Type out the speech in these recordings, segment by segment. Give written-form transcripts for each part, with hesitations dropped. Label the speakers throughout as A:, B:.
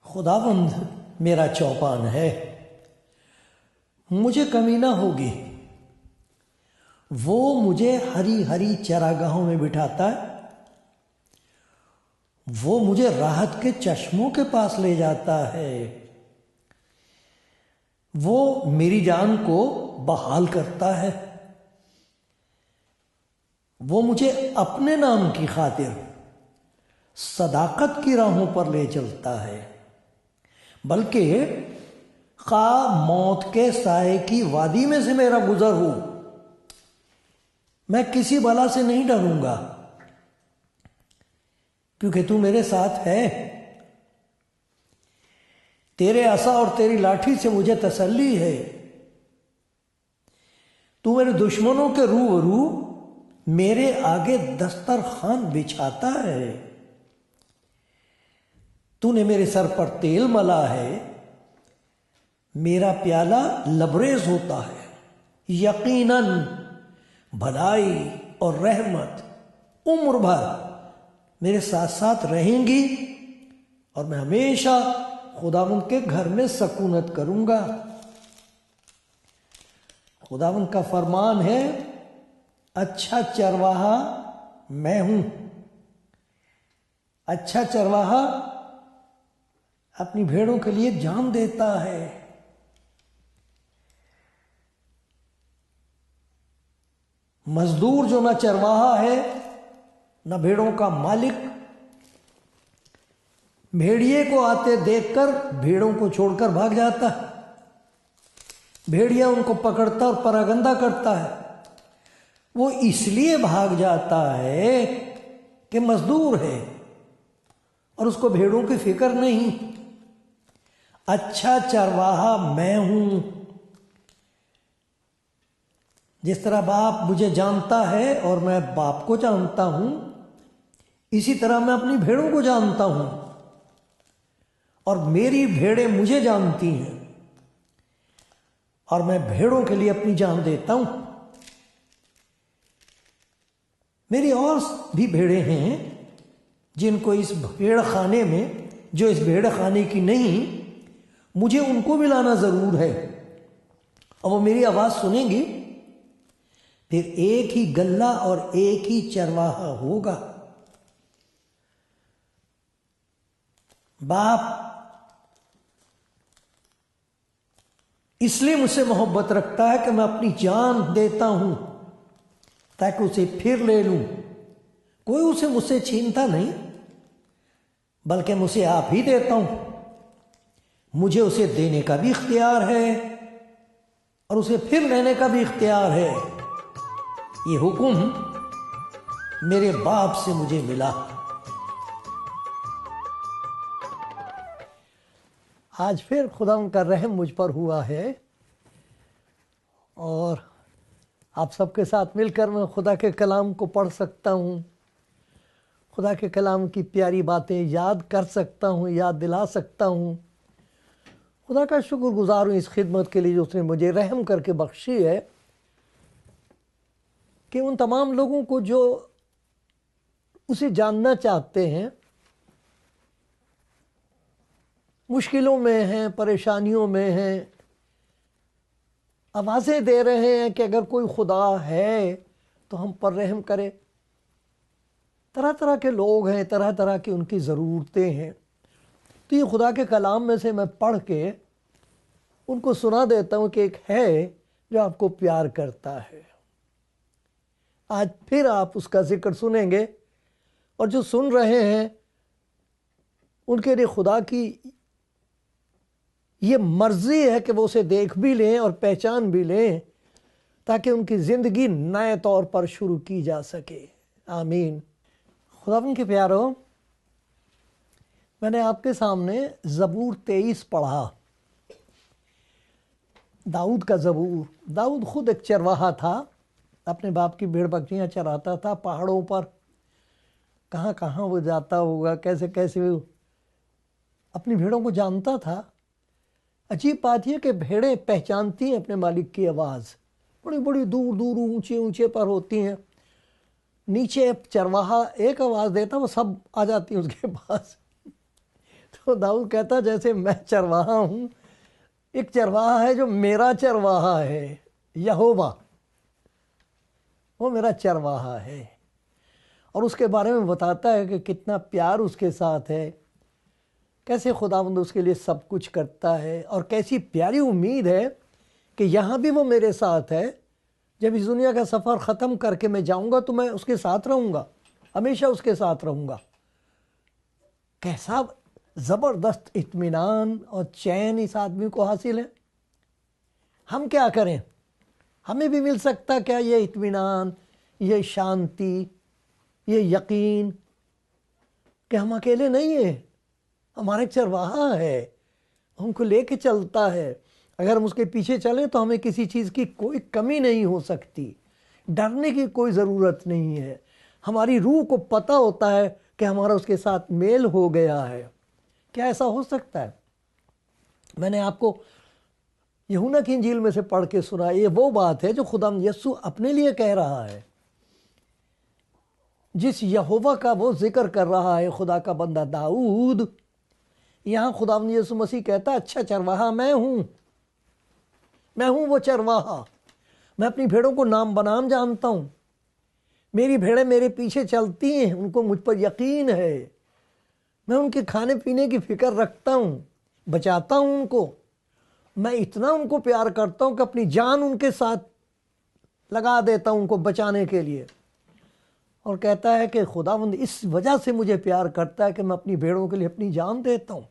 A: खुदावंद मेरा चौपान है, मुझे कमी ना होगी। वो मुझे हरी हरी चरागाहों में बिठाता है, वो मुझे राहत के चश्मों के पास ले जाता है, वो मेरी जान को बहाल करता है, वो मुझे अपने नाम की खातिर सदाकत की राहों पर ले चलता है। बल्कि खा मौत के साए की वादी में से मेरा गुजर हो, मैं किसी बला से नहीं डरूंगा, क्योंकि तू मेरे साथ है। तेरे असा और तेरी लाठी से मुझे तसल्ली है। तू मेरे दुश्मनों के रूबरू मेरे आगे दस्तरखान बिछाता है। तूने मेरे सर पर तेल मला है, मेरा प्याला लबरेज होता है। यकीनन भलाई और रहमत उम्र भर मेरे साथ साथ रहेंगी और मैं हमेशा खुदावंद के घर में सकूनत करूंगा। खुदावंद का फरमान है, अच्छा चरवाहा मैं हूं। अच्छा चरवाहा अपनी भेड़ों के लिए जान देता है। मजदूर जो ना चरवाहा है ना भेड़ों का मालिक, भेड़िए को आते देखकर भेड़ों को छोड़कर भाग जाता है। भेड़िया उनको पकड़ता और परागंदा करता है। वो इसलिए भाग जाता है कि मजदूर है और उसको भेड़ों की फिक्र नहीं। अच्छा चरवाहा मैं हूं। जिस तरह बाप मुझे जानता है और मैं बाप को जानता हूं, इसी तरह मैं अपनी भेड़ों को जानता हूं और मेरी भेड़ें मुझे जानती हैं और मैं भेड़ों के लिए अपनी जान देता हूं। मेरी और भी भेड़ें हैं जिनको इस भेड़ खाने में, जो इस भेड़ खाने की नहीं, मुझे उनको भी लाना जरूर है और वो मेरी आवाज सुनेंगी। फिर एक ही गल्ला और एक ही चरवाहा होगा। बाप इसलिए मुझसे मोहब्बत रखता है कि मैं अपनी जान देता हूं ताकि उसे फिर ले लूं। कोई उसे मुझसे छीनता नहीं, बल्कि मैं उसे आप ही देता हूं। मुझे उसे देने का भी इख्तियार है और उसे फिर लेने का भी इख्तियार है। ये हुक्म मेरे बाप से मुझे मिला। आज फिर खुदा का रहम मुझ पर हुआ है और आप सबके साथ मिलकर मैं खुदा के कलाम को पढ़ सकता हूँ, खुदा के कलाम की प्यारी बातें याद कर सकता हूँ, याद दिला सकता हूँ। खुदा का शुक्रगुजार हूँ इस खिदमत के लिए जो उसने मुझे रहम करके बख्शी है, कि उन तमाम लोगों को जो उसे जानना चाहते हैं, मुश्किलों में हैं, परेशानियों में हैं, आवाज़ें दे रहे हैं कि अगर कोई खुदा है तो हम पर रहम करे। तरह तरह के लोग हैं, तरह तरह की उनकी ज़रूरतें हैं। तो ये खुदा के कलाम में से मैं पढ़ के उनको सुना देता हूँ कि एक है जो आपको प्यार करता है। आज फिर आप उसका जिक्र सुनेंगे और जो सुन रहे हैं उनके लिए खुदा की ये मर्ज़ी है कि वो उसे देख भी लें और पहचान भी लें, ताकि उनकी ज़िंदगी नए तौर पर शुरू की जा सके। आमीन। खुदावंद के प्यारो, मैंने आपके सामने ज़बूर 23 पढ़ा, दाऊद का ज़बूर। दाऊद खुद एक चरवाहा था, अपने बाप की भेड़ बकरियां चराता था पहाड़ों पर। कहाँ कहाँ वो जाता होगा, कैसे कैसे वो अपनी भेड़ों को जानता था। अजीब बात यह कि भेड़ें पहचानती हैं अपने मालिक की आवाज़, बड़ी बड़ी दूर दूर ऊंचे ऊंचे पर होती हैं। नीचे चरवाहा एक आवाज़ देता, वो सब आ जाती है उसके पास। तो दाऊद कहता जैसे मैं चरवाहा हूँ, एक चरवाहा है जो मेरा चरवाहा है, यहोवा, वो मेरा चरवाहा है। और उसके बारे में बताता है कि कितना प्यार उसके साथ है, कैसे खुदावंद उसके लिए सब कुछ करता है, और कैसी प्यारी उम्मीद है कि यहाँ भी वो मेरे साथ है। जब इस दुनिया का सफ़र ख़त्म करके मैं जाऊँगा तो मैं उसके साथ रहूँगा, हमेशा उसके साथ रहूँगा। कैसा ज़बरदस्त इत्मीनान और चैन इस आदमी को हासिल है। हम क्या करें, हमें भी मिल सकता क्या ये इत्मीनान, ये शांति, ये यकीन कि हम अकेले नहीं हैं, हमारा एक चरवाहा है, हमको लेके चलता है। अगर हम उसके पीछे चलें तो हमें किसी चीज़ की कोई कमी नहीं हो सकती, डरने की कोई ज़रूरत नहीं है। हमारी रूह को पता होता है कि हमारा उसके साथ मेल हो गया है। क्या ऐसा हो सकता है? मैंने आपको यूहन्ना की इंजील में से पढ़ के सुना, ये वो बात है जो खुदावंद यीशु अपने लिए कह रहा है। जिस यहोवा का वो जिक्र कर रहा है खुदा का बंदा दाऊद, यहाँ खुदावंद यीशु मसीह कहता, अच्छा चरवाहा मैं हूँ, मैं हूँ वो चरवाहा। मैं अपनी भेड़ों को नाम बनाम जानता हूँ, मेरी भेड़ें मेरे पीछे चलती हैं, उनको मुझ पर यकीन है। मैं उनके खाने पीने की फिक्र रखता हूँ, बचाता हूँ उनको। मैं इतना उनको प्यार करता हूँ कि अपनी जान उनके साथ लगा देता हूँ उनको बचाने के लिए। और कहता है कि खुदावंद इस वजह से मुझे प्यार करता है कि मैं अपनी भेड़ों के लिए अपनी जान देता हूँ।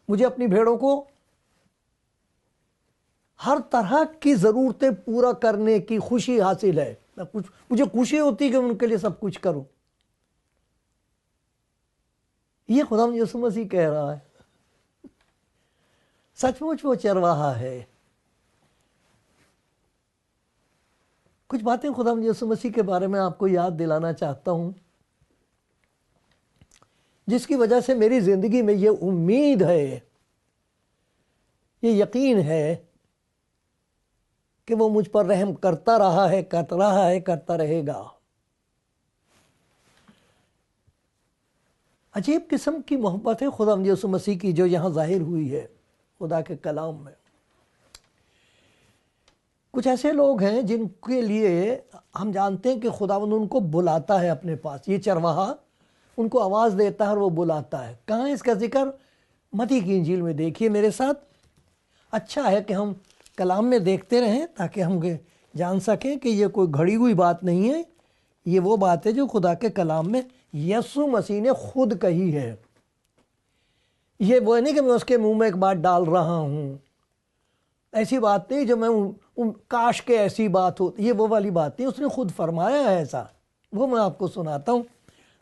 A: मुझे अपनी भेड़ों को हर तरह की ज़रूरतें पूरा करने की खुशी हासिल है। मुझे खुशी होती है कि मैं उनके लिए सब कुछ करूँ। ये खुदावंद यीशु मसीह कह रहा है। सचमुच वो चरवाहा है। कुछ बातें खुदावंद यीशु मसीह के बारे में आपको याद दिलाना चाहता हूँ, जिसकी वजह से मेरी ज़िंदगी में ये उम्मीद है, ये यकीन है कि वो मुझ पर रहम करता रहा है, करता रहेगा। अजीब किस्म की मोहब्बत है खुदावंद यीशु मसीह की जो यहाँ जाहिर हुई है खुदा के कलाम में। कुछ ऐसे लोग हैं जिनके लिए हम जानते हैं कि खुदावंद उनको बुलाता है अपने पास। ये चरवाहा उनको आवाज़ देता है और वो बुलाता है। कहाँ इसका जिक्र? मत्ती की इंजील में देखिए मेरे साथ। अच्छा है कि हम कलाम में देखते रहें ताकि हम जान सकें कि ये कोई घड़ी हुई बात नहीं है, ये वो बात है जो खुदा के कलाम में यीशु मसीह ने खुद कही है। ये वो नहीं कि मैं उसके मुंह में एक बात डाल रहा हूँ, ऐसी बात नहीं जो मैं काश के ऐसी बात हो, ये वो वाली बात नहीं, उसने खुद फरमाया है ऐसा। वो मैं आपको सुनाता हूँ।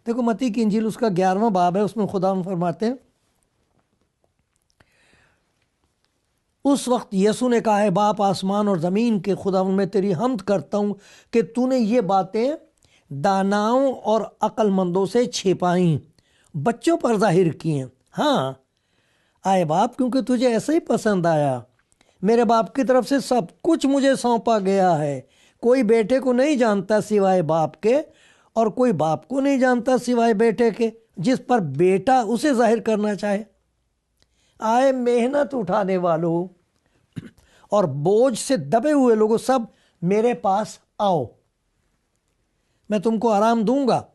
A: देखो मत्ती की इंजील उसका 11वां बाब है, उसमें खुदा फरमाते हैं, उस वक्त यीशु ने कहा है, बाप आसमान और ज़मीन के खुदा, मैं तेरी हम्द करता हूँ कि तूने ये बातें दानाओं और अक्लमंदों से छिपाई, बच्चों पर जाहिर की हैं। हाँ आए बाप, क्योंकि तुझे ऐसे ही पसंद आया। मेरे बाप की तरफ से सब कुछ मुझे सौंपा गया है। कोई बेटे को नहीं जानता सिवाय बाप के, और कोई बाप को नहीं जानता सिवाय बेटे के, जिस पर बेटा उसे जाहिर करना चाहे। आए मेहनत उठाने वालों और बोझ से दबे हुए लोगों, सब मेरे पास आओ, मैं तुमको आराम दूंगा।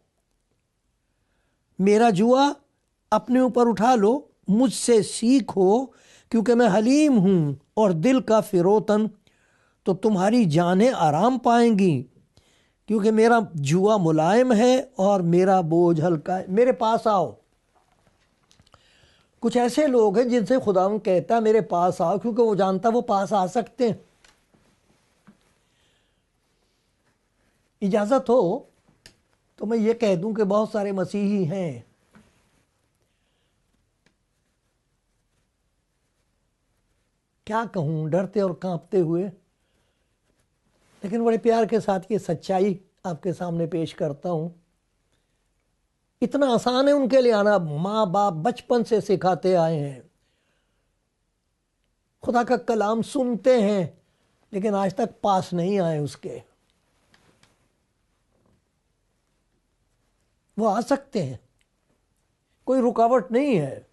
A: मेरा जुआ अपने ऊपर उठा लो, मुझसे सीखो, क्योंकि मैं हलीम हूं और दिल का फिरोतन, तो तुम्हारी जानें आराम पाएंगी। क्योंकि मेरा जुआ मुलायम है और मेरा बोझ हल्का है। मेरे पास आओ। कुछ ऐसे लोग हैं जिनसे खुदावंद कहता है मेरे पास आओ, क्योंकि वो जानता वो पास आ सकते हैं। इजाज़त हो तो मैं ये कह दूं कि बहुत सारे मसीही हैं क्या कहूँ, डरते और कांपते हुए, लेकिन बड़े प्यार के साथ ये सच्चाई आपके सामने पेश करता हूँ। इतना आसान है उनके लिए आना, माँ बाप बचपन से सिखाते आए हैं, खुदा का कलाम सुनते हैं, लेकिन आज तक पास नहीं आए उसके। वो आ सकते हैं, कोई रुकावट नहीं है।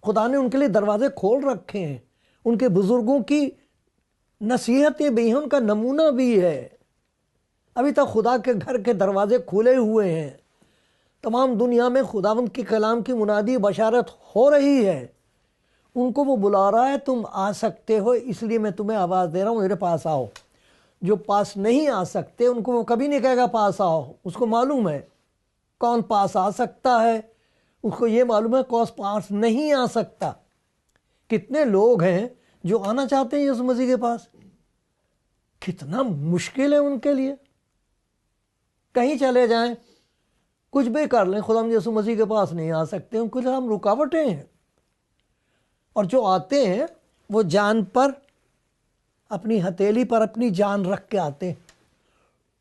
A: खुदा ने उनके लिए दरवाजे खोल रखे हैं, उनके बुजुर्गों की नसीहतें भी हैं, उनका नमूना भी है। अभी तक खुदा के घर के दरवाजे खुले हुए हैं, तमाम दुनिया में खुदावंद के कलाम की मुनादी बशारत हो रही है। उनको वो बुला रहा है, तुम आ सकते हो, इसलिए मैं तुम्हें आवाज़ दे रहा हूँ, मेरे पास आओ। जो पास नहीं आ सकते उनको वो कभी नहीं कहेगा पास आओ, उसको मालूम है कौन पास आ सकता है, उसको ये मालूम है कौन पास नहीं आ सकता। कितने लोग हैं जो आना चाहते हैं यीशु मसीह के पास, कितना मुश्किल है उनके लिए। कहीं चले जाएं, कुछ भी कर लें, खुदा यीशु मसीह के पास नहीं आ सकते, उनके लिए हम रुकावटें हैं। और जो आते हैं वो जान पर, अपनी हथेली पर अपनी जान रख के आते हैं।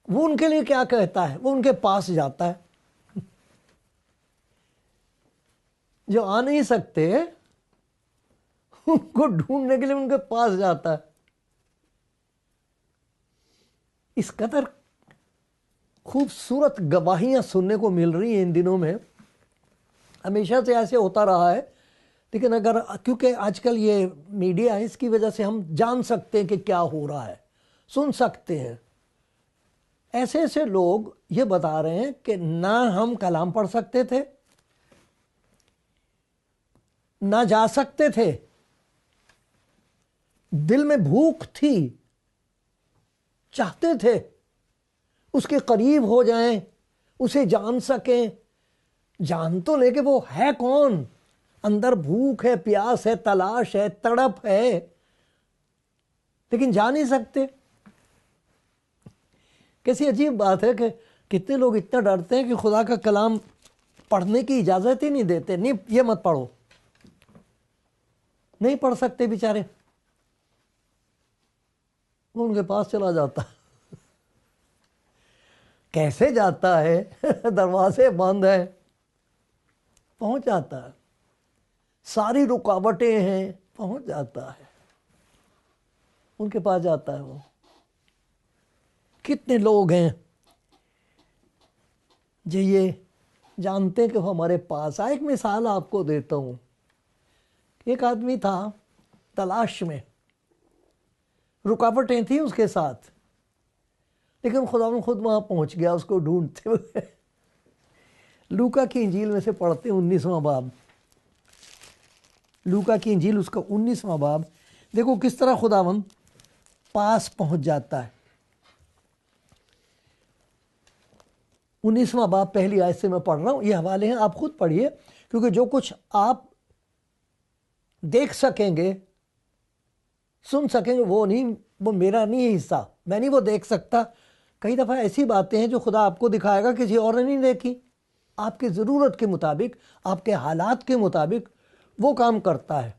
A: वो उनके लिए क्या कहता है, वो उनके पास जाता है। जो आ नहीं सकते उनको ढूंढने के लिए उनके पास जाता है। इस कदर खूबसूरत गवाहियां सुनने को मिल रही हैं इन दिनों में। हमेशा से ऐसे होता रहा है, लेकिन अगर, क्योंकि आजकल ये मीडिया है, इसकी वजह से हम जान सकते हैं कि क्या हो रहा है, सुन सकते हैं। ऐसे ऐसे लोग ये बता रहे हैं कि ना हम कलाम पढ़ सकते थे, ना जा सकते थे, दिल में भूख थी, चाहते थे उसके करीब हो जाएं, उसे जान सकें। जान तो लेके वो है कौन, अंदर भूख है, प्यास है, तलाश है, तड़प है, लेकिन जा नहीं सकते। कैसी अजीब बात है कि कितने लोग इतना डरते हैं कि खुदा का कलाम पढ़ने की इजाज़त ही नहीं देते। नहीं, ये मत पढ़ो, नहीं पढ़ सकते बेचारे। वो उनके पास चला जाता, कैसे जाता है दरवाजे बंद है, पहुंच जाता है, सारी रुकावटें हैं, पहुंच जाता है, उनके पास जाता है वो। कितने लोग हैं जो ये जानते हैं कि वो हमारे पास आए। एक मिसाल आपको देता हूँ। एक आदमी था तलाश में, रुकावटें थी उसके साथ, लेकिन खुदा में खुद वहाँ पहुँच गया उसको ढूंढते हुए। लूका की इंजील में से पढ़ते हैं 19वां बाब, लूका की इंजील उसका 19वां बाब। देखो किस तरह खुदावंद पास पहुँच जाता है। 19वां बाब पहली आयत से मैं पढ़ रहा हूँ, ये हवाले हैं, आप खुद पढ़िए, क्योंकि जो कुछ आप देख सकेंगे, सुन सकेंगे, वो मेरा नहीं है हिस्सा, मैं नहीं वो देख सकता। कई दफ़ा ऐसी बातें हैं जो खुदा आपको दिखाएगा, किसी और ने नहीं देखी। आपकी ज़रूरत के मुताबिक, आपके हालात के मुताबिक वो काम करता है।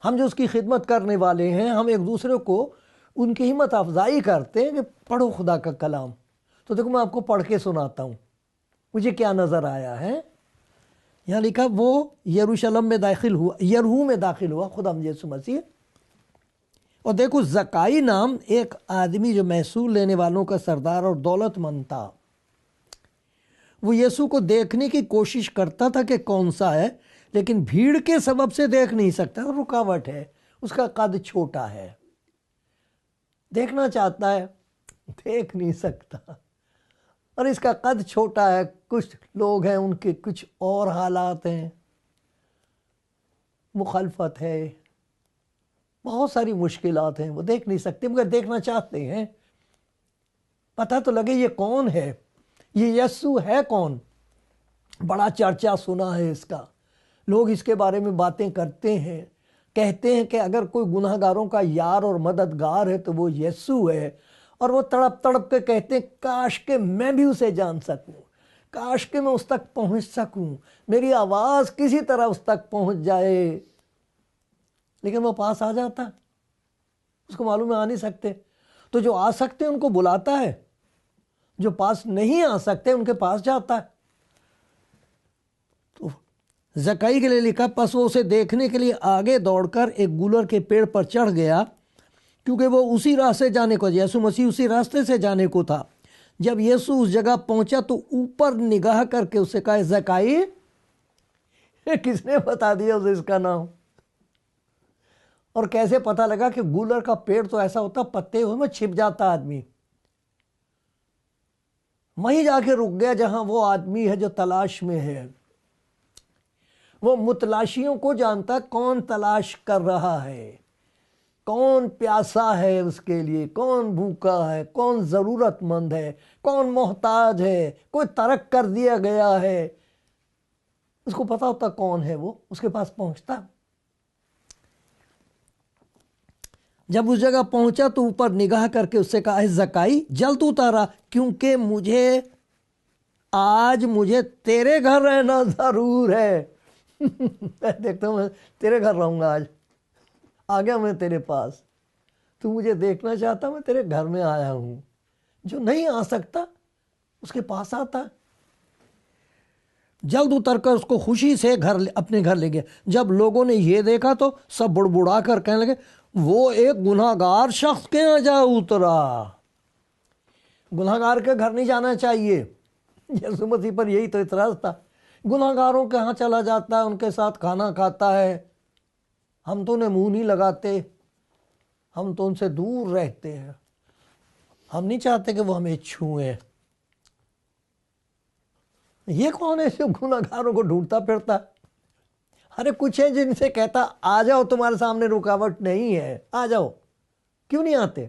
A: हम जो उसकी खिदमत करने वाले हैं, हम एक दूसरे को उनकी हिम्मत अफजाई करते हैं कि पढ़ो खुदा का कलाम। तो देखो मैं आपको पढ़ के सुनाता हूँ मुझे क्या नज़र आया है। यहाँ लिखा, वो यरूशलेम में दाखिल हुआ, यरहू में दाखिल हुआ खुदा यीशु मसीह। और देखो ज़काई नाम एक आदमी जो महसूल लेने वालों का सरदार और दौलतमंद था, वो यीशु को देखने की कोशिश करता था कि कौन सा है, लेकिन भीड़ के सबब से देख नहीं सकता, रुकावट है, उसका कद छोटा है, देखना चाहता है, देख नहीं सकता, और इसका कद छोटा है। कुछ लोग हैं उनके कुछ और हालात हैं, मुखालफत है, बहुत सारी मुश्किलात हैं, वो देख नहीं सकते मगर देखना चाहते हैं। पता तो लगे ये कौन है, ये यीशु है कौन। बड़ा चर्चा सुना है इसका, लोग इसके बारे में बातें करते हैं, कहते हैं कि अगर कोई गुनाहगारों का यार और मददगार है तो वो यीशु है। और वो तड़प तड़प के कहते हैं, काश के मैं भी उसे जान सकूं, काश के मैं उस तक पहुंच सकूं, मेरी आवाज़ किसी तरह उस तक पहुंच जाए। लेकिन वो पास आ जाता है, उसको मालूम है आ नहीं सकते। तो जो आ सकते हैं उनको बुलाता है, जो पास नहीं आ सकते उनके पास जाता है। तो जकाई के लिए लिखा, बस वो उसे देखने के लिए आगे दौड़कर एक गुलर के पेड़ पर चढ़ गया, क्योंकि वो उसी रास्ते जाने को, यीशु मसीह उसी रास्ते से जाने को था। जब यीशु उस जगह पहुंचा तो ऊपर निगाह करके उससे कहा, जकाई। किसने बता दिया उसे इसका नाम? और कैसे पता लगा कि गुलर का पेड़ तो ऐसा होता पत्ते हुए में छिप जाता आदमी। वहीं जाके रुक गया जहां वो आदमी है जो तलाश में है। वो मुतलाशियों को जानता, कौन तलाश कर रहा है, कौन प्यासा है उसके लिए, कौन भूखा है, कौन जरूरतमंद है, कौन मोहताज है, कोई तर्क कर दिया गया है। उसको पता होता कौन है, वो उसके पास पहुंचता। जब उस जगह पहुंचा तो ऊपर निगाह करके उससे कहा, जकाई जल्द उतारा, क्योंकि आज मुझे तेरे घर रहना जरूर है। देखता हूँ, मैं तेरे घर रहूंगा आज, आ गया मैं तेरे पास, तू मुझे देखना चाहता, मैं तेरे घर में आया हूं। जो नहीं आ सकता उसके पास आता। जल्द उतरकर उसको खुशी से अपने घर ले गया। जब लोगों ने ये देखा तो सब बुड़बुड़ा कर कहने लगे, वो एक गुनाहगार शख्स के यहाँ जा उतरा। गुनाहगार के घर नहीं जाना चाहिए। यीशु मसीह पर यही तो इतराज था, गुनाहगारों के यहाँ चला जाता है, उनके साथ खाना खाता है। हम तो उन्हें मुंह नहीं लगाते, हम तो उनसे दूर रहते हैं, हम नहीं चाहते कि वो हमें छुएं। ये कौन है जो गुनाहगारों को ढूंढता फिरता? अरे कुछ है जिनसे कहता, आ जाओ, तुम्हारे सामने रुकावट नहीं है, आ जाओ। क्यों नहीं आते?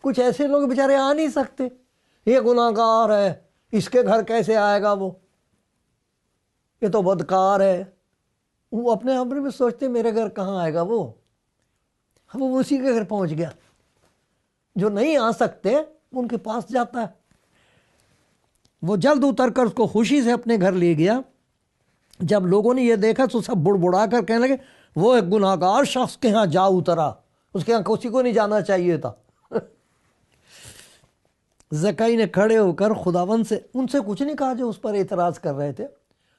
A: कुछ ऐसे लोग बेचारे आ नहीं सकते, ये गुनाहगार है, इसके घर कैसे आएगा वो, ये तो बदकार है। वो अपने आप में सोचते मेरे घर कहाँ आएगा वो। वो उसी के घर पहुंच गया। जो नहीं आ सकते उनके पास जाता है। वो जल्द उतरकर उसको खुशी से अपने घर ले गया। जब लोगों ने यह देखा तो सब बुड़बुड़ा कर कहने लगे, वो एक गुनाहगार शख्स के यहाँ जा उतरा, उसके यहाँ किसी को नहीं जाना चाहिए था। जकाई ने खड़े होकर खुदावन से, उनसे कुछ नहीं कहा जो उस पर एतराज़ कर रहे थे,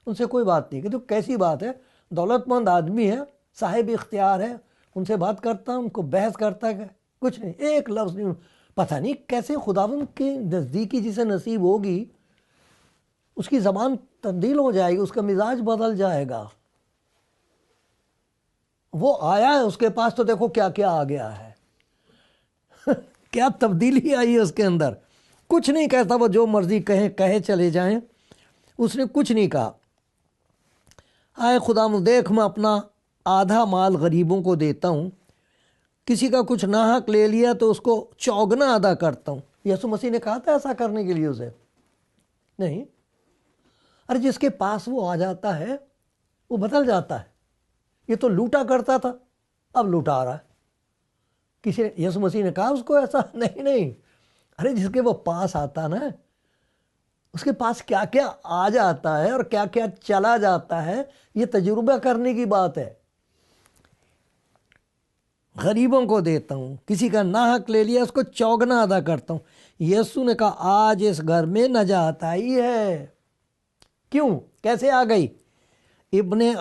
A: उनसे कोई बात नहीं कि तो कैसी बात है, दौलतमंद आदमी है, साहिब इख्तियार है, उनसे बात करता, उनको बहस करता है, कुछ नहीं, एक लफ्ज़ नहीं। पता नहीं कैसे खुदावन के नज़दीकी जिसे नसीब होगी उसकी ज़बान तब्दील हो जाएगी, उसका मिजाज बदल जाएगा। वो आया है उसके पास तो देखो क्या क्या आ गया है। क्या तब्दीली आई है उसके अंदर। कुछ नहीं कहता, वो जो मर्जी कहे चले जाएं। उसने कुछ नहीं कहा, आए खुदा देख, मैं अपना आधा माल गरीबों को देता हूँ, किसी का कुछ नाहक ले लिया तो उसको चौगना अदा करता हूँ। यीशु मसीह ने कहा था ऐसा करने के लिए उसे? नहीं। अरे जिसके पास वो आ जाता है वो बदल जाता है। ये तो लूटा करता था, अब लूटा आ रहा है। किसी ने, यीशु मसीह ने कहा उसको ऐसा? नहीं। अरे जिसके वो पास आता ना, उसके पास क्या क्या आ जाता है और क्या क्या चला जाता है, ये तजुर्बा करने की बात है। गरीबों को देता हूँ, किसी का नाहक ले लिया उसको चौगना अदा करता हूँ। यीशु ने कहा आज इस घर में नजात आई है। क्यों, कैसे आ गई? इब्ने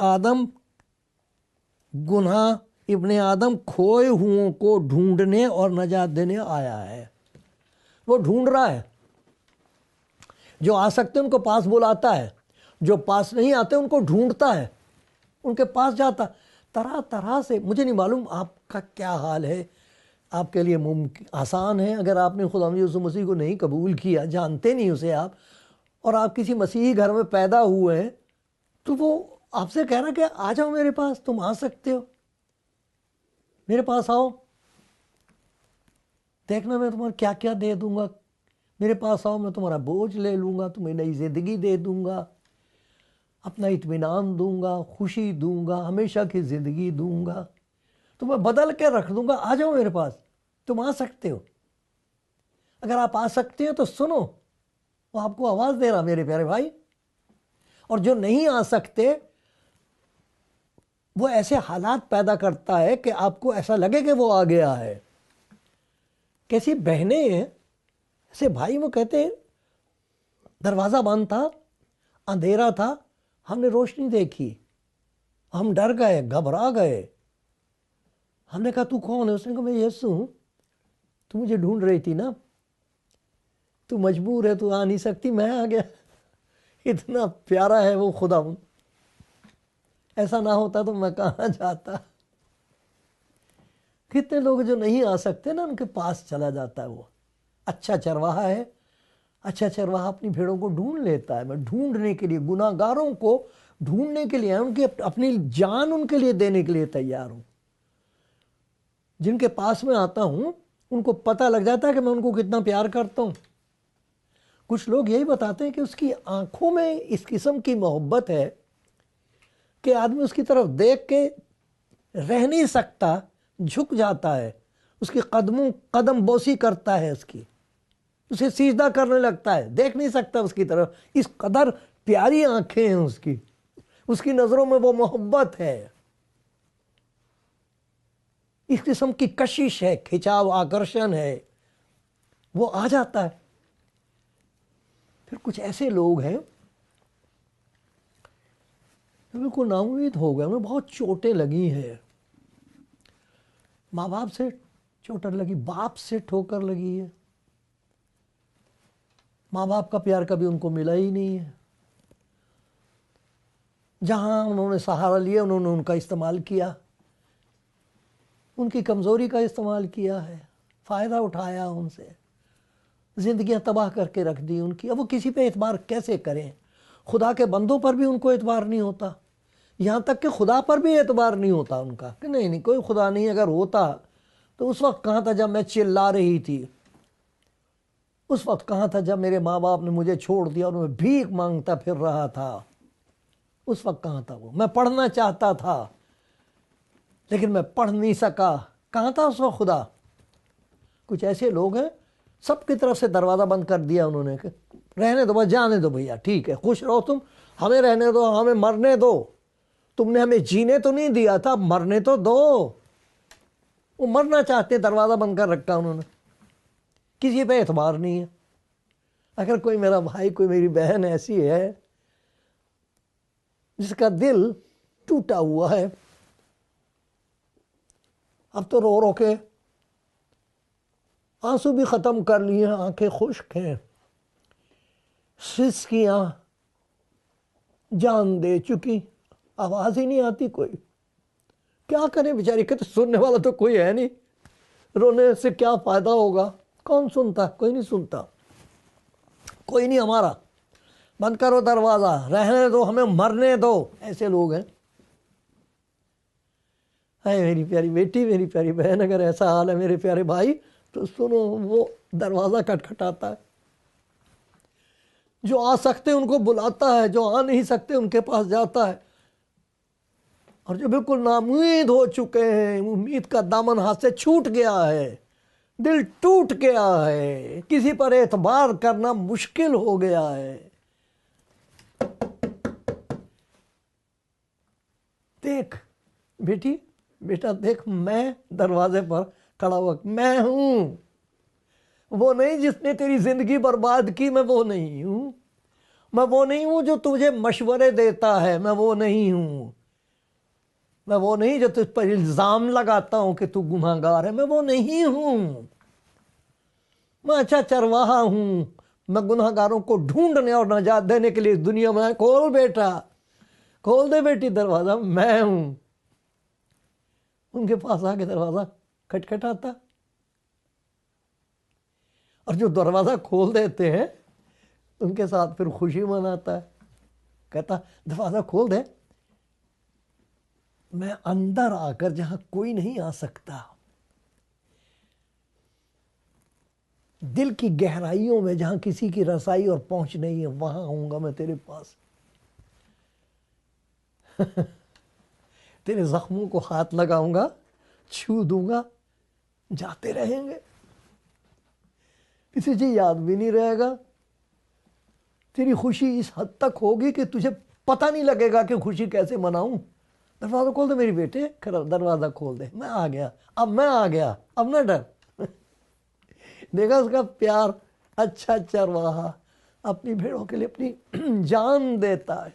A: आदम खोए हुओं को ढूंढने और नजात देने आया है। वो ढूंढ रहा है, जो आ सकते उनको पास बुलाता है, जो पास नहीं आते उनको ढूंढता है, उनके पास जाता। तरह तरह से, मुझे नहीं मालूम आपका क्या हाल है, आपके लिए मुमकिन आसान है अगर आपने खुदा यीशु मसीह को नहीं कबूल किया, जानते नहीं उसे आप, और आप किसी मसीही घर में पैदा हुए हैं, तो वो आपसे कह रहा कि आ जाओ मेरे पास, तुम आ सकते हो, मेरे पास आओ, देखना मैं तुम्हारा क्या क्या दे दूंगा, मेरे पास आओ, मैं तुम्हारा बोझ ले लूँगा, तुम्हें नई ज़िंदगी दे दूंगा, अपना इत्मीनान दूंगा, खुशी दूंगा, हमेशा की ज़िंदगी दूंगा, तुम्हें बदल के रख दूंगा, आ जाओ मेरे पास, तुम आ सकते हो। अगर आप आ सकते हो तो सुनो, वो आपको आवाज़ दे रहा मेरे प्यारे भाई। और जो नहीं आ सकते वो ऐसे हालात पैदा करता है कि आपको ऐसा लगे कि वो आ गया है। कैसी बहनें हैं, ऐसे भाई वो कहते हैं दरवाज़ा बंद था, अंधेरा था, हमने रोशनी देखी, हम डर गए, घबरा गए। हमने कहा तू कौन है? उसने कहा मैं यीशु हूँ, तू मुझे ढूंढ रही थी ना, तू मजबूर है, तू आ नहीं सकती, मैं आ गया। इतना प्यारा है वो खुदा। ऐसा ना होता तो मैं कहाँ जाता। कितने लोग जो नहीं आ सकते ना, उनके पास चला जाता है वो। अच्छा चरवाहा है, अच्छा चरवाहा अपनी भेड़ों को ढूंढ लेता है। मैं ढूंढने के लिए, गुनाहगारों को ढूंढने के लिए, उनकी अपनी जान उनके लिए देने के लिए तैयार हूं। जिनके पास में आता हूं उनको पता लग जाता है कि मैं उनको कितना प्यार करता हूं। कुछ लोग यही बताते हैं कि उसकी आंखों में इस किस्म की मोहब्बत है कि आदमी उसकी तरफ देख के रह नहीं सकता, झुक जाता है, उसके कदम बोसी करता है, उसे सीधा करने लगता है, देख नहीं सकता उसकी तरफ। इस कदर प्यारी आंखें हैं उसकी नजरों में वो मोहब्बत है। इस किस्म की कशिश है, खिंचाव, आकर्षण है, वो आ जाता है। फिर कुछ ऐसे लोग हैं बिल्कुल नाउम्मीद हो गए, उन्हें बहुत चोटें लगी है, माँ बाप से चोट लगी, बाप से ठोकर लगी है, माँ बाप का प्यार कभी उनको मिला ही नहीं है। जहां उन्होंने सहारा लिया उन्होंने उनका इस्तेमाल किया, उनकी कमज़ोरी का इस्तेमाल किया है, फ़ायदा उठाया उनसे, ज़िंदगियां तबाह करके रख दी उनकी। अब वो किसी पे एतबार कैसे करें? खुदा के बंदों पर भी उनको एतबार नहीं होता, यहाँ तक कि खुदा पर भी एतबार नहीं होता उनका कि नहीं कोई खुदा नहीं। अगर होता तो उस वक्त कहाँ था जब मैं चिल्ला रही थी? उस वक्त कहाँ था जब मेरे माँ बाप ने मुझे छोड़ दिया और मैं भीख मांगता फिर रहा था? उस वक्त कहाँ था वो? मैं पढ़ना चाहता था लेकिन मैं पढ़ नहीं सका, कहाँ था उस वक्त खुदा? कुछ ऐसे लोग हैं, सबकी तरफ से दरवाज़ा बंद कर दिया उन्होंने कि रहने दो, बस जाने दो भैया, ठीक है, खुश रहो तुम, हमें रहने दो, हमें मरने दो, तुमने हमें जीने तो नहीं दिया था, मरने तो दो। वो मरना चाहते, दरवाज़ा बंद कर रखा उन्होंने, किसी पे एतबार नहीं है। अगर कोई मेरा भाई, कोई मेरी बहन ऐसी है जिसका दिल टूटा हुआ है, अब तो रो रो के आंसू भी ख़त्म कर लिए हैं, आंखें खुश्क हैं, सिसकियाँ जान दे चुकी, आवाज़ ही नहीं आती, कोई क्या करे बेचारी? कहते सुनने वाला तो कोई है नहीं, रोने से क्या फ़ायदा होगा? कौन सुनता? कोई नहीं सुनता, कोई नहीं हमारा, बंद करो दरवाज़ा, रहने दो, हमें मरने दो। ऐसे लोग हैं। है मेरी प्यारी बेटी, मेरी प्यारी बहन, अगर ऐसा हाल है मेरे प्यारे भाई, तो सुनो, वो दरवाज़ा खटखटाता है, जो आ सकते उनको बुलाता है, जो आ नहीं सकते उनके पास जाता है, और जो बिल्कुल नाउम्मीद हो चुके हैं, उम्मीद का दामन हाथ से छूट गया है, दिल टूट गया है, किसी पर एतबार करना मुश्किल हो गया है। देख बेटी, बेटा देख, मैं दरवाजे पर खड़ा हुआ, मैं हूं, वो नहीं जिसने तेरी जिंदगी बर्बाद की, मैं वो नहीं हूं। मैं वो नहीं हूं जो तुझे मशवरे देता है, मैं वो नहीं हूं। मैं वो नहीं जो तुझ पर इल्जाम लगाता हूं कि तू गुनाहगार है, मैं वो नहीं हूं। मैं अच्छा चरवाहा हूं, मैं गुनाहगारों को ढूंढने और नजात देने के लिए इस दुनिया में। खोल बेटा, खोल दे बेटी दरवाजा, मैं हूं। उनके पास आके दरवाजा खटखटाता, और जो दरवाजा खोल देते हैं उनके साथ फिर खुशी मनाता है, कहता दरवाजा खोल दे, मैं अंदर आकर जहां कोई नहीं आ सकता, दिल की गहराइयों में जहां किसी की रसाई और पहुंच नहीं है, वहां आऊंगा मैं तेरे पास। तेरे जख्मों को हाथ लगाऊंगा, छू दूंगा, जाते रहेंगे, किसी चीज याद भी नहीं रहेगा। तेरी खुशी इस हद तक होगी कि तुझे पता नहीं लगेगा कि खुशी कैसे मनाऊं। दरवाज़ा खोल दे मेरी बेटे, दरवाज़ा खोल दे, मैं आ गया, अब मैं आ गया, अब ना डर। देखा उसका प्यार, अच्छा चरवाहा अपनी भेड़ों के लिए अपनी जान देता है,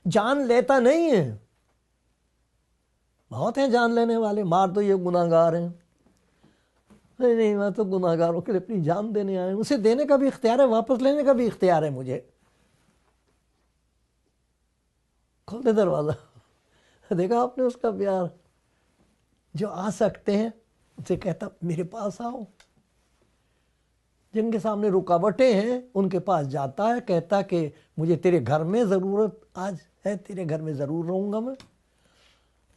A: जान लेता नहीं है। बहुत हैं जान लेने वाले, मार तो ये गुनाहगार हैं, नहीं नहीं मैं तो गुनाहगारों के लिए अपनी जान देने आया हूं, उसे देने का भी इख्तियार है, वापस लेने का भी इख्तियार है मुझे। खोल दे दरवाज़ा। देखा आपने उसका प्यार, जो आ सकते हैं उनसे कहता मेरे पास आओ, जिनके सामने रुकावटें हैं उनके पास जाता है, कहता कि मुझे तेरे घर में ज़रूरत आज है, तेरे घर में ज़रूर रहूँगा मैं।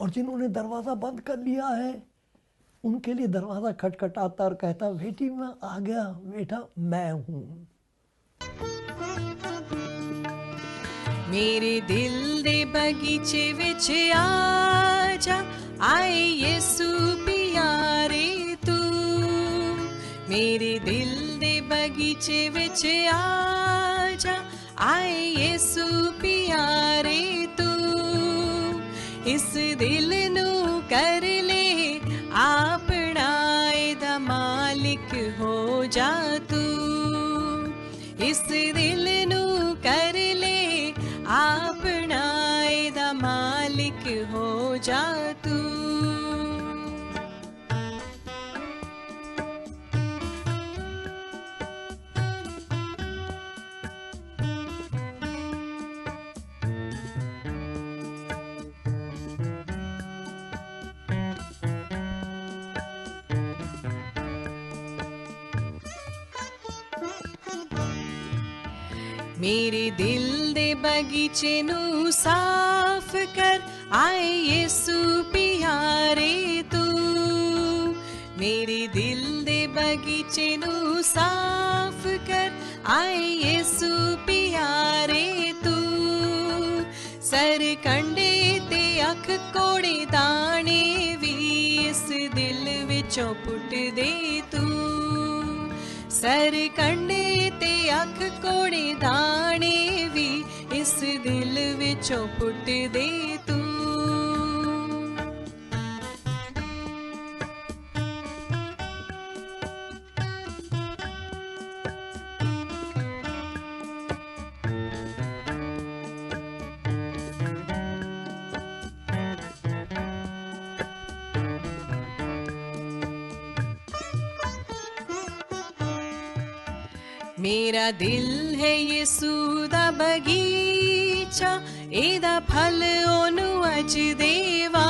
A: और जिन्होंने दरवाज़ा बंद कर लिया है उनके लिए दरवाज़ा खटखटाता और कहता बेटी मैं आ गया, बेटा मैं हूँ।
B: मेरे दिल दे बगीचे विच आजा, आए यीशु प्यारे तू। मेरे दिल दे बगीचे विच आजा, आए यीशु प्यारे तू। इस दिल नू कर ले अपना, एदा मालिक हो जा तू। इस दिल नू कर ले अपना, एदा मालिक हो जा तू। मेरे दिल दे बगीचे नू साफ कर, आए यीशु प्यारे तू। मेरे दिल दे बगीचे नू साफ कर, आए यीशु प्यारे तू। सर कंडे ते अख कोड़े दाने भी इस दिल विचों पुट दे तू। सर कंडे ते अख कोड़े दाने भी इस दिल विचों पुट दे तू। मेरा दिल है यीशु दा बगीचा, एदा फल ओनू अज देवा।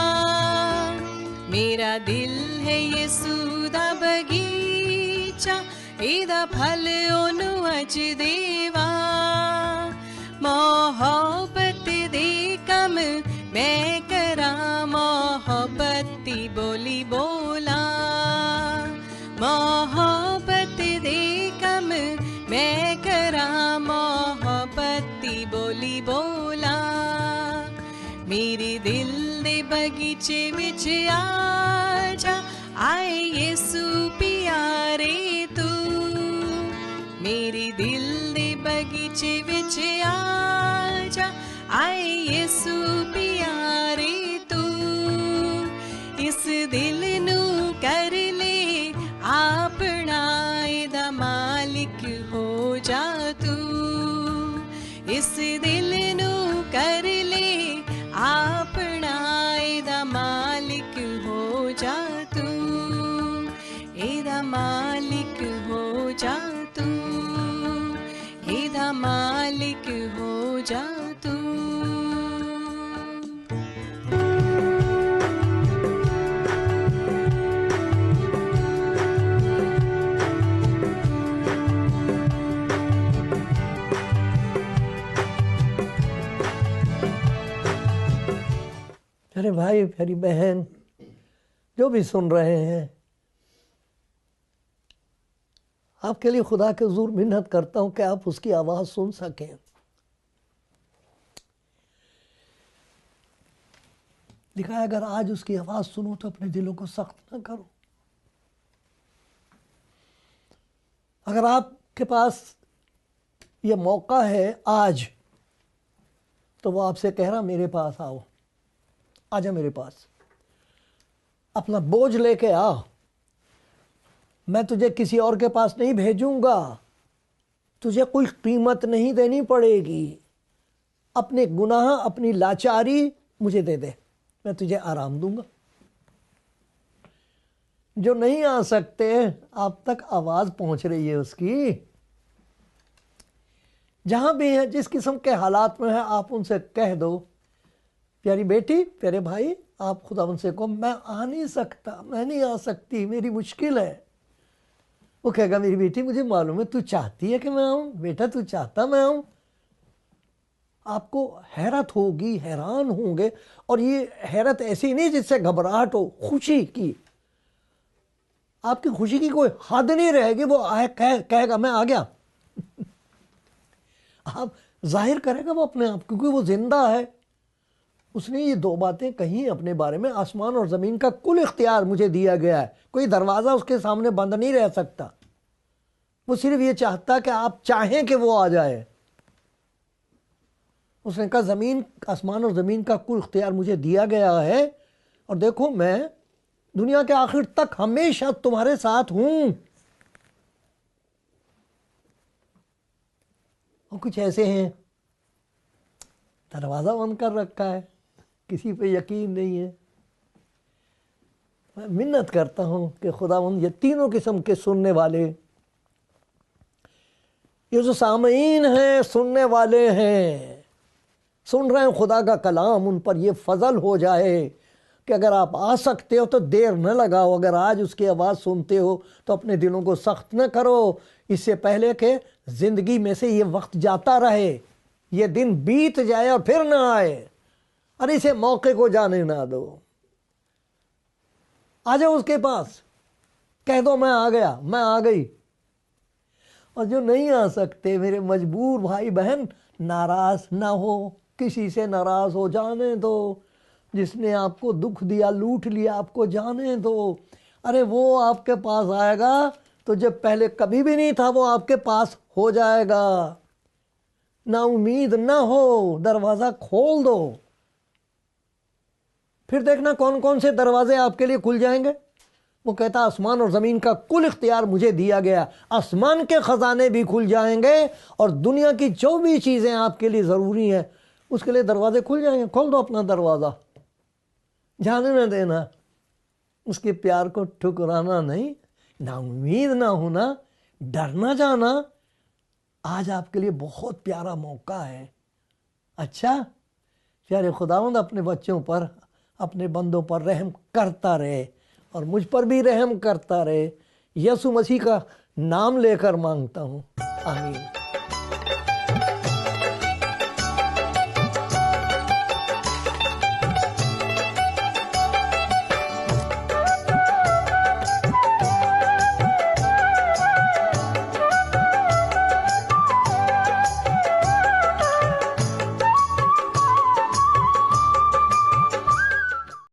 B: मेरा दिल है यीशु दा बगीचा, एदा फल ओनू अज देवा। मोहब्बत दे कम मैं करा, मोहब्बत दी बोली बोला। मोहब्बत दे कम मैं करा, मोहब्बत दी बोली बोला। मेरे दिल दे बगीचे विच आजा, आए यीशु प्यारे तू। मेरे दिल दे बगीचे विच आजा, आए यीशु प्यारे तू। इस दिल नू कर ले अपना, एदा मालिक हो जा तू। इस दिल नू कर ले अपना, एदा मालिक हो जा तू। एदा मालिक हो जा तू, एदा मालिक हो जा तू।
A: अरे भाई प्यारी बहन जो भी सुन रहे हैं, आपके लिए खुदा के हुजूर मिन्नत करता हूं कि आप उसकी आवाज़ सुन सकें। लिखा है अगर आज उसकी आवाज़ सुनो तो अपने दिलों को सख्त न करो। अगर आपके पास ये मौका है आज तो वो आपसे कह रहा मेरे पास आओ, आजा मेरे पास, अपना बोझ लेके आ, मैं तुझे किसी और के पास नहीं भेजूंगा, तुझे कोई कीमत नहीं देनी पड़ेगी, अपने गुनाह अपनी लाचारी मुझे दे दे, मैं तुझे आराम दूंगा। जो नहीं आ सकते, आप तक आवाज़ पहुंच रही है उसकी, जहां भी है, जिस किस्म के हालात में है, आप उनसे कह दो, प्यारी बेटी, प्यारे भाई, आप खुदा उनसे को मैं आ नहीं सकता, मैं नहीं आ सकती, मेरी मुश्किल है। वो कहेगा मेरी बेटी मुझे मालूम है तू चाहती है कि मैं आऊँ, बेटा तू चाहता मैं आऊँ। आपको हैरत होगी, हैरान होंगे, और ये हैरत ऐसी नहीं जिससे घबराहट हो, खुशी की, आपकी खुशी की कोई हद नहीं रहेगी। वो कहेगा मैं आ गया आप जाहिर करेगा वो अपने आप, क्योंकि वो जिंदा है। उसने ये दो बातें कही अपने बारे में, आसमान और ज़मीन का कुल इख्तियार मुझे दिया गया है, कोई दरवाज़ा उसके सामने बंद नहीं रह सकता। वो सिर्फ ये चाहता कि आप चाहें कि वो आ जाए। उसने कहा ज़मीन, आसमान और ज़मीन का कुल इख्तियार मुझे दिया गया है, और देखो मैं दुनिया के आखिर तक हमेशा तुम्हारे साथ हूं। और कुछ ऐसे हैं दरवाज़ा बंद कर रखा है, किसी पे यकीन नहीं है। मैं मिन्नत करता हूं कि खुदावंद ये तीनों किस्म के सुनने वाले, ये जो सामीन हैं, सुनने वाले हैं, सुन रहे हैं खुदा का कलाम, उन पर ये फजल हो जाए कि अगर आप आ सकते हो तो देर न लगाओ, अगर आज उसकी आवाज़ सुनते हो तो अपने दिलों को सख्त न करो, इससे पहले कि ज़िंदगी में से ये वक्त जाता रहे, ये दिन बीत जाए और फिर ना आए। अरे इसे मौके को जाने ना दो, आ जाओ उसके पास, कह दो मैं आ गया, मैं आ गई। और जो नहीं आ सकते मेरे मजबूर भाई बहन, नाराज़ ना हो, किसी से नाराज़ हो जाने दो। जिसने आपको दुख दिया, लूट लिया, आपको जाने दो। अरे वो आपके पास आएगा तो जब पहले कभी भी नहीं था, वो आपके पास हो जाएगा। ना उम्मीद ना हो, दरवाज़ा खोल दो, फिर देखना कौन कौन से दरवाजे आपके लिए खुल जाएंगे। वो कहता आसमान और ज़मीन का कुल इख्तियार मुझे दिया गया, आसमान के ख़जाने भी खुल जाएंगे और दुनिया की जो भी चीज़ें आपके लिए ज़रूरी हैं उसके लिए दरवाजे खुल जाएंगे। खोल दो अपना दरवाज़ा, जाने न देना, उसके प्यार को ठुकराना नहीं, ना उम्मीद ना होना, डरना जाना। आज आपके लिए बहुत प्यारा मौका है। अच्छा प्यारे खुदावंद अपने बच्चों पर, अपने बंदों पर रहम करता रहे और मुझ पर भी रहम करता रहे। यीशु मसीह का नाम लेकर मांगता हूँ, आमीन।